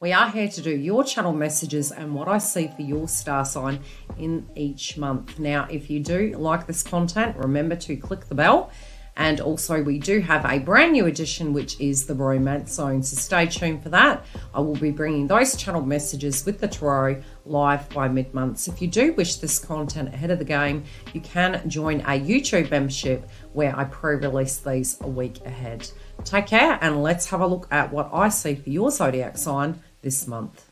We are here to do your channel messages and what I see for your star sign in each month. Now, if you do like this content, remember to click the bell. And also we do have a brand new edition, which is the Romance Zone. So stay tuned for that. I will be bringing those channel messages with the tarot live by mid-month. So if you do wish this content ahead of the game, you can join a YouTube membership where I pre-release these a week ahead. Take care and let's have a look at what I see for your zodiac sign this month.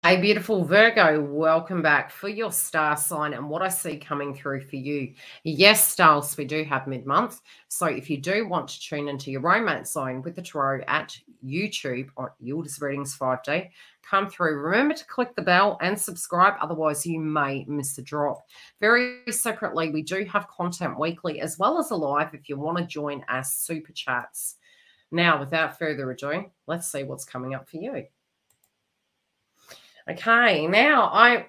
Hey, beautiful Virgo, welcome back for your star sign and what I see coming through for you. Yes, stars, we do have mid-month. So if you do want to tune into your romance zone with the tarot at YouTube or Yildiz Readings 5D, come through. Remember to click the bell and subscribe, otherwise you may miss a drop. Very separately, we do have content weekly as well as a live if you want to join our super chats. Now, without further ado, let's see what's coming up for you. Okay, now I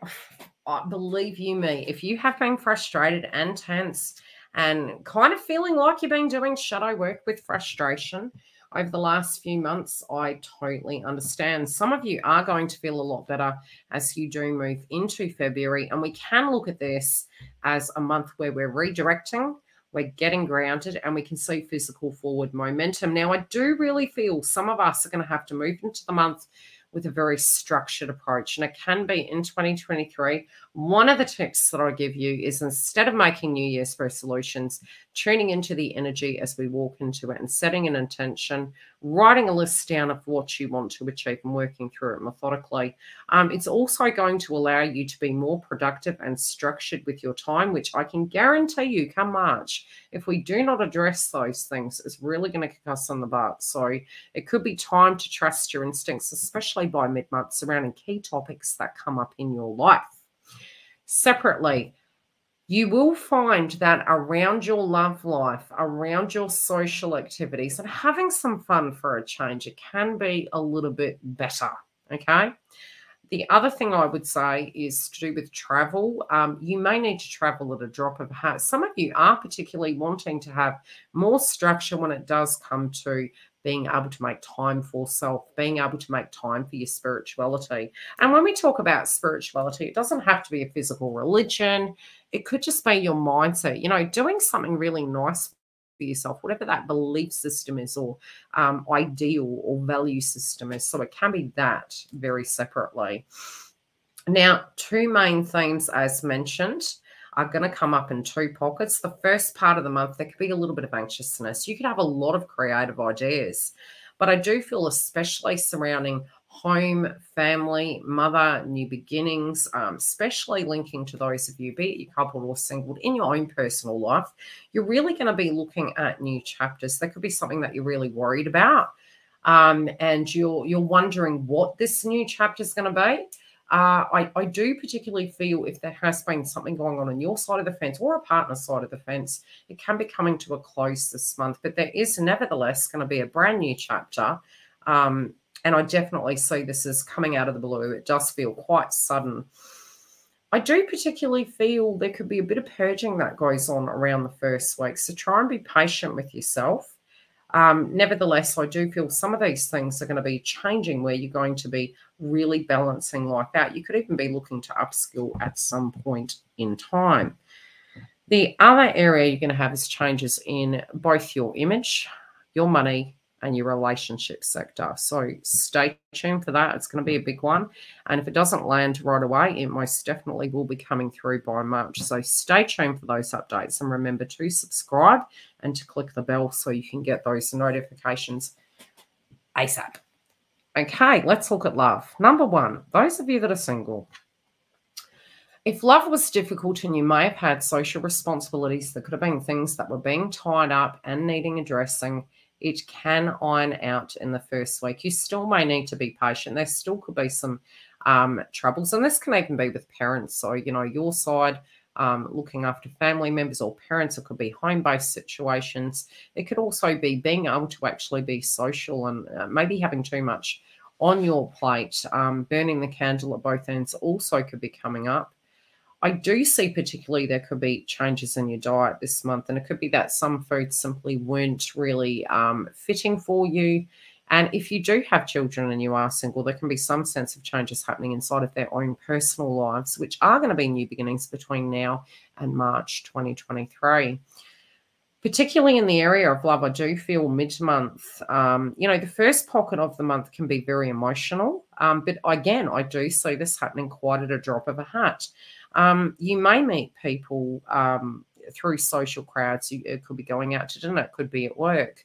believe you me, if you have been frustrated and tense and kind of feeling like you've been doing shadow work with frustration over the last few months, I totally understand. Some of you are going to feel a lot better as you do move into February, and we can look at this as a month where we're redirecting, we're getting grounded, and we can see physical forward momentum. Now, I do really feel some of us are going to have to move into the month with a very structured approach, and it can be in 2023. One of the tips that I give you is, instead of making New Year's resolutions, tuning into the energy as we walk into it and setting an intention, writing a list down of what you want to achieve and working through it methodically. It's also going to allow you to be more productive and structured with your time, which I can guarantee you come March, if we do not address those things, it's really going to kick us in the butt. So it could be time to trust your instincts, especially by mid-month, surrounding key topics that come up in your life. Separately, you will find that around your love life, around your social activities, and having some fun for a change, it can be a little bit better, okay? The other thing I would say is to do with travel. You may need to travel at a drop of a hat. Some of you are particularly wanting to have more structure when it does come to being able to make time for self, being able to make time for your spirituality. And when we talk about spirituality, it doesn't have to be a physical religion. It could just be your mindset, you know, doing something really nice for yourself, whatever that belief system is, or ideal or value system is. So it can be that very separately. Now, two main themes, as mentioned, are going to come up in two pockets. The first part of the month, there could be a little bit of anxiousness. You could have a lot of creative ideas, but I do feel especially surrounding home, family, mother, new beginnings, especially linking to those of you, be it you're coupled or single, in your own personal life, you're really going to be looking at new chapters. There could be something that you're really worried about, and you're wondering what this new chapter is going to be. I do particularly feel if there has been something going on your side of the fence or a partner's side of the fence, it can be coming to a close this month. But there is nevertheless going to be a brand new chapter. And I definitely see this as coming out of the blue. It does feel quite sudden. I do particularly feel there could be a bit of purging that goes on around the first week. So try and be patient with yourself. Nevertheless, I do feel some of these things are going to be changing where you're going to be really balancing like that. You could even be looking to upskill at some point in time. The other area you're going to have is changes in both your image, your money, and your relationship sector. So stay tuned for that. It's going to be a big one. And if it doesn't land right away, it most definitely will be coming through by March. So stay tuned for those updates. And remember to subscribe and to click the bell so you can get those notifications ASAP. Okay, let's look at love. Number one, those of you that are single. If love was difficult and you may have had social responsibilities, there could have been things that were being tied up and needing addressing, it can iron out in the first week. You still may need to be patient. There still could be some troubles, and this can even be with parents. So, you know, your side looking after family members or parents. It could be home-based situations. It could also be being able to actually be social and maybe having too much on your plate. Burning the candle at both ends also could be coming up. I do see particularly there could be changes in your diet this month, and it could be that some foods simply weren't really fitting for you. And if you do have children and you are single, there can be some sense of changes happening inside of their own personal lives, which are going to be new beginnings between now and March 2023. Particularly in the area of love, I do feel mid-month, the first pocket of the month can be very emotional. But again, I do see this happening quite at a drop of a hat. You may meet people through social crowds. It could be going out to dinner. It could be at work.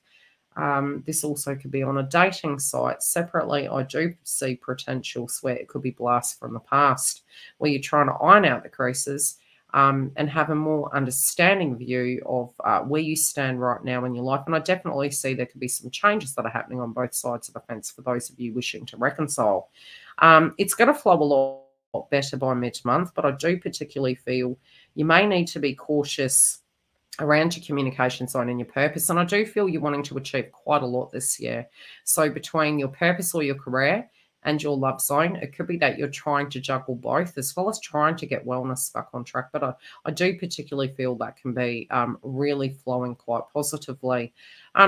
This also could be on a dating site. Separately, I do see potentials where it could be blasts from the past, where you're trying to iron out the creases and have a more understanding view of where you stand right now in your life. And I definitely see there could be some changes that are happening on both sides of the fence for those of you wishing to reconcile. It's going to flow a lot better by mid-month, but I do particularly feel you may need to be cautious around your communication zone and your purpose. And I do feel you're wanting to achieve quite a lot this year. So between your purpose or your career and your love zone, it could be that you're trying to juggle both, as well as trying to get wellness back on track. But I do particularly feel that can be really flowing quite positively.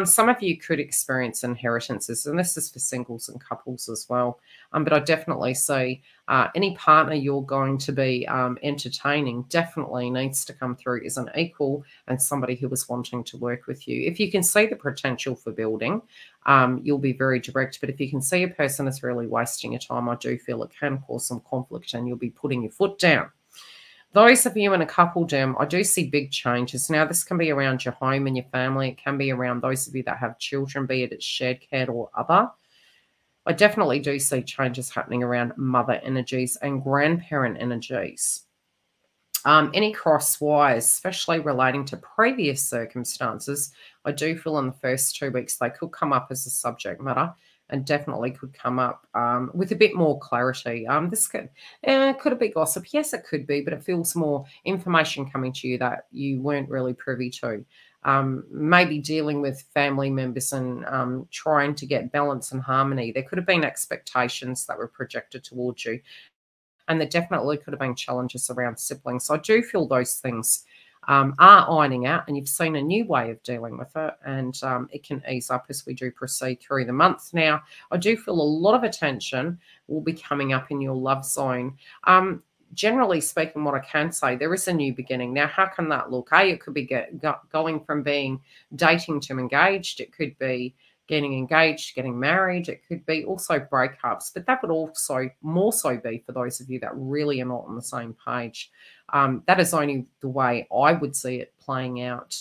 Some of you could experience inheritances, and this is for singles and couples as well. But I definitely see any partner you're going to be entertaining definitely needs to come through as an equal and somebody who is wanting to work with you. If you can see the potential for building, you'll be very direct. But if you can see a person is really wasting your time, I do feel it can cause some conflict and you'll be putting your foot down. Those of you in a couple-dom, I do see big changes. Now, this can be around your home and your family. It can be around those of you that have children, be it shared care or other. I definitely do see changes happening around mother energies and grandparent energies. Any cross wires, especially relating to previous circumstances, I do feel in the first 2 weeks they could come up as a subject matter and definitely could come up with a bit more clarity. This could it be gossip? Yes, it could be, but it feels more information coming to you that you weren't really privy to. Maybe dealing with family members and trying to get balance and harmony. There could have been expectations that were projected towards you. And there definitely could have been challenges around siblings. So I do feel those things are ironing out, and you've seen a new way of dealing with it, and it can ease up as we do proceed through the month. Now, I do feel a lot of attention will be coming up in your love zone. Generally speaking, what I can say, there is a new beginning. Now, how can that look? It could be going from being dating to engaged. It could be getting engaged, getting married. It could be also breakups, but that would also more so be for those of you that really are not on the same page. That is only the way I would see it playing out,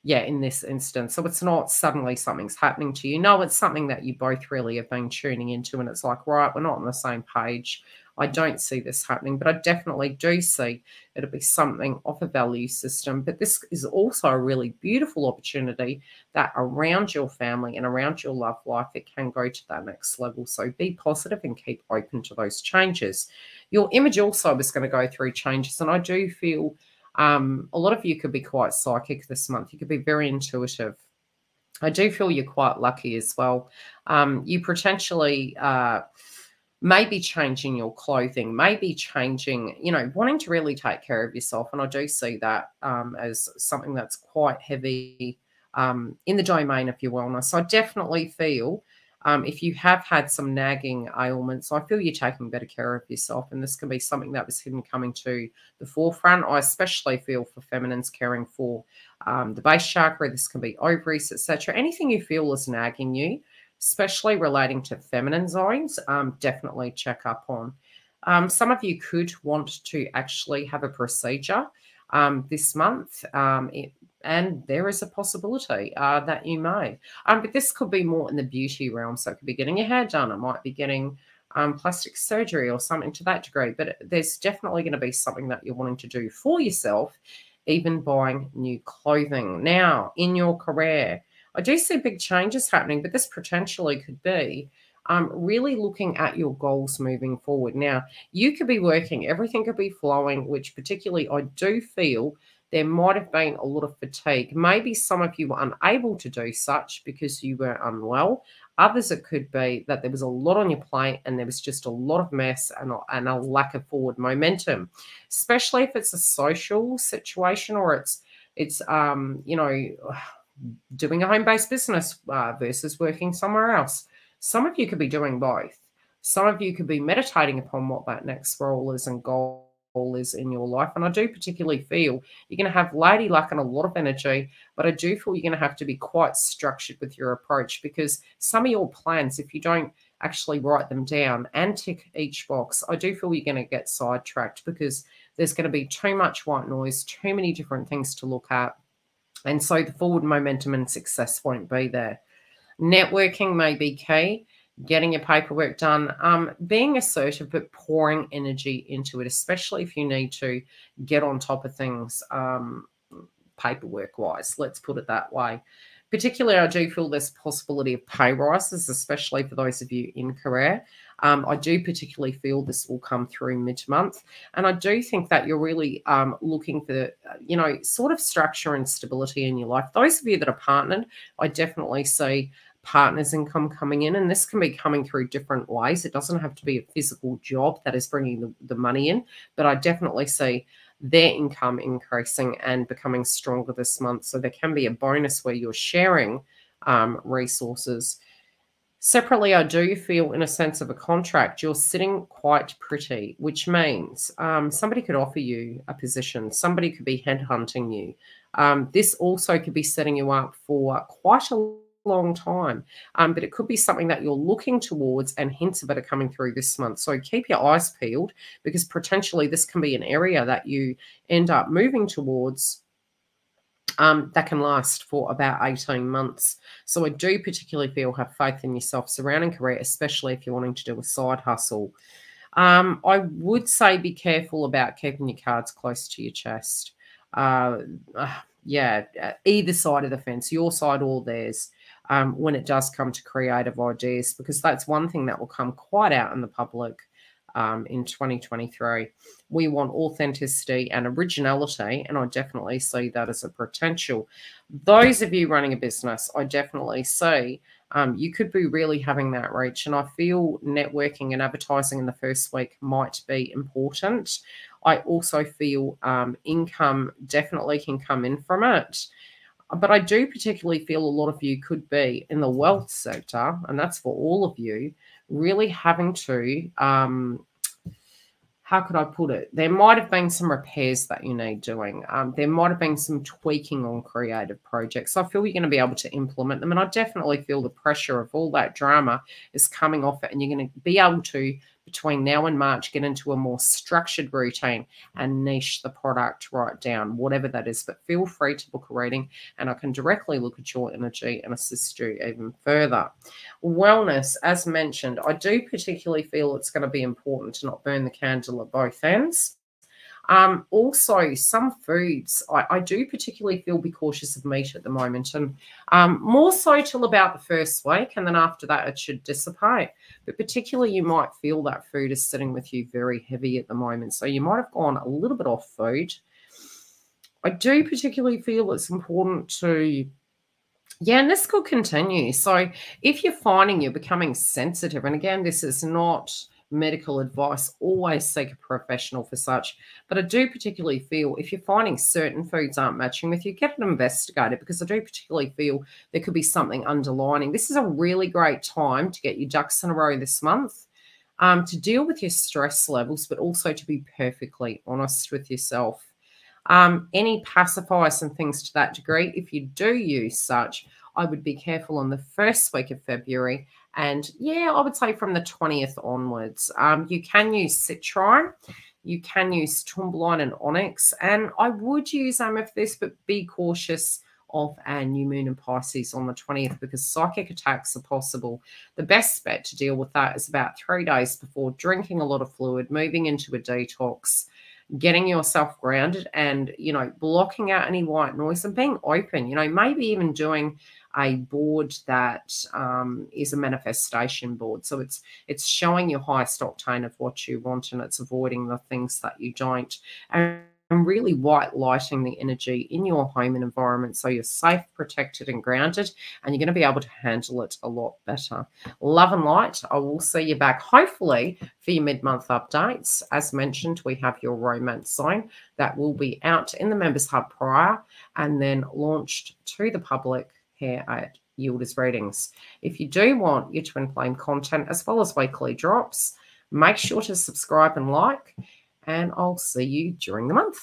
in this instance. So it's not suddenly something's happening to you. No, it's something that you both really have been tuning into, and it's like, right, we're not on the same page. I don't see this happening, but I definitely do see it'll be something of a value system. But this is also a really beautiful opportunity that around your family and around your love life, it can go to that next level. So be positive and keep open to those changes. Your image also is going to go through changes, and I do feel a lot of you could be quite psychic this month. You could be very intuitive. I do feel you're quite lucky as well. You potentially maybe changing your clothing, maybe changing, wanting to really take care of yourself. And I do see that as something that's quite heavy in the domain of your wellness. So I definitely feel if you have had some nagging ailments, I feel you're taking better care of yourself. And this can be something that was hidden coming to the forefront. I especially feel for feminines caring for the base chakra. This can be ovaries, etc. Anything you feel is nagging you, especially relating to feminine zones, definitely check up on. Some of you could want to actually have a procedure this month, and there is a possibility that you may. But this could be more in the beauty realm, so it could be getting your hair done. It might be getting plastic surgery or something to that degree, but there's definitely going to be something that you're wanting to do for yourself, even buying new clothing. Now, in your career, I do see big changes happening, but this potentially could be really looking at your goals moving forward. Now, you could be working, everything could be flowing, which particularly I do feel there might have been a lot of fatigue. Maybe some of you were unable to do such because you were unwell. Others, it could be that there was a lot on your plate and there was just a lot of mess and a lack of forward momentum, especially if it's a social situation or it's doing a home-based business versus working somewhere else. Some of you could be doing both. Some of you could be meditating upon what that next role is and goal is in your life. And I do particularly feel you're going to have lady luck and a lot of energy, but I do feel you're going to have to be quite structured with your approach, because some of your plans, if you don't actually write them down and tick each box, I do feel you're going to get sidetracked, because there's going to be too much white noise, too many different things to look at. And so the forward momentum and success won't be there. Networking may be key. Getting your paperwork done, being assertive, but pouring energy into it, especially if you need to get on top of things paperwork-wise, let's put it that way. Particularly, I do feel there's a possibility of pay rises, especially for those of you in career. I do particularly feel this will come through mid-month. And I do think that you're really looking for, sort of structure and stability in your life. Those of you that are partnered, I definitely see partners' income coming in, and this can be coming through different ways. It doesn't have to be a physical job that is bringing the money in, but I definitely see their income increasing and becoming stronger this month. So there can be a bonus where you're sharing resources. Separately, I do feel, in a sense of a contract, you're sitting quite pretty, which means somebody could offer you a position. Somebody could be headhunting you. This also could be setting you up for quite a long time, but it could be something that you're looking towards, and hints of it are coming through this month. So keep your eyes peeled, because potentially this can be an area that you end up moving towards that can last for about 18 months. So I do particularly feel have faith in yourself surrounding career, especially if you're wanting to do a side hustle. I would say be careful about keeping your cards close to your chest. Either side of the fence, your side or theirs, when it does come to creative ideas, because that's one thing that will come quite out in the public in 2023. We want authenticity and originality, and I definitely see that as a potential. Those of you running a business, I definitely see you could be really having that reach, and I feel networking and advertising in the first week might be important. I also feel income definitely can come in from it. But I do particularly feel a lot of you could be in the wealth sector, and that's for all of you, really having to, how could I put it? There might have been some repairs that you need doing. There might have been some tweaking on creative projects. I feel you're going to be able to implement them, and I definitely feel the pressure of all that drama is coming off it, and you're going to be able to, between now and March, get into a more structured routine and niche the product right down, whatever that is. But feel free to book a reading, and I can directly look at your energy and assist you even further. Wellness, as mentioned, I do particularly feel it's going to be important to not burn the candle at both ends. Also, some foods, I do particularly feel be cautious of meat at the moment, and more so till about the first week, and then after that it should dissipate. But particularly you might feel that food is sitting with you very heavy at the moment, so you might have gone a little bit off food. I do particularly feel it's important to, and this could continue. So if you're finding you're becoming sensitive, and again, this is not medical advice, always seek a professional for such. But I do particularly feel if you're finding certain foods aren't matching with you, get it investigated, because I do particularly feel there could be something underlining. This is a really great time to get your ducks in a row this month, to deal with your stress levels, but also to be perfectly honest with yourself. Any pacifiers and things to that degree, if you do use such, I would be careful on the first week of February. And I would say from the 20th onwards. You can use citrine, you can use tourmaline and onyx, and I would use amethyst, but be cautious of a new moon in Pisces on the 20th, because psychic attacks are possible. The best bet to deal with that is about 3 days before, drinking a lot of fluid, moving into a detox, getting yourself grounded, and, blocking out any white noise and being open, maybe even doing a board that is a manifestation board. So it's showing your highest octane of what you want, and it's avoiding the things that you don't. And and really white lighting the energy in your home and environment so you're safe, protected, and grounded, and you're going to be able to handle it a lot better. Love and light. I will see you back, hopefully, for your mid-month updates. As mentioned, we have your romance zone that will be out in the Members Hub prior and then launched to the public here at Yildiz Readings. If you do want your twin flame content as well as weekly drops, make sure to subscribe and like, and I'll see you during the month.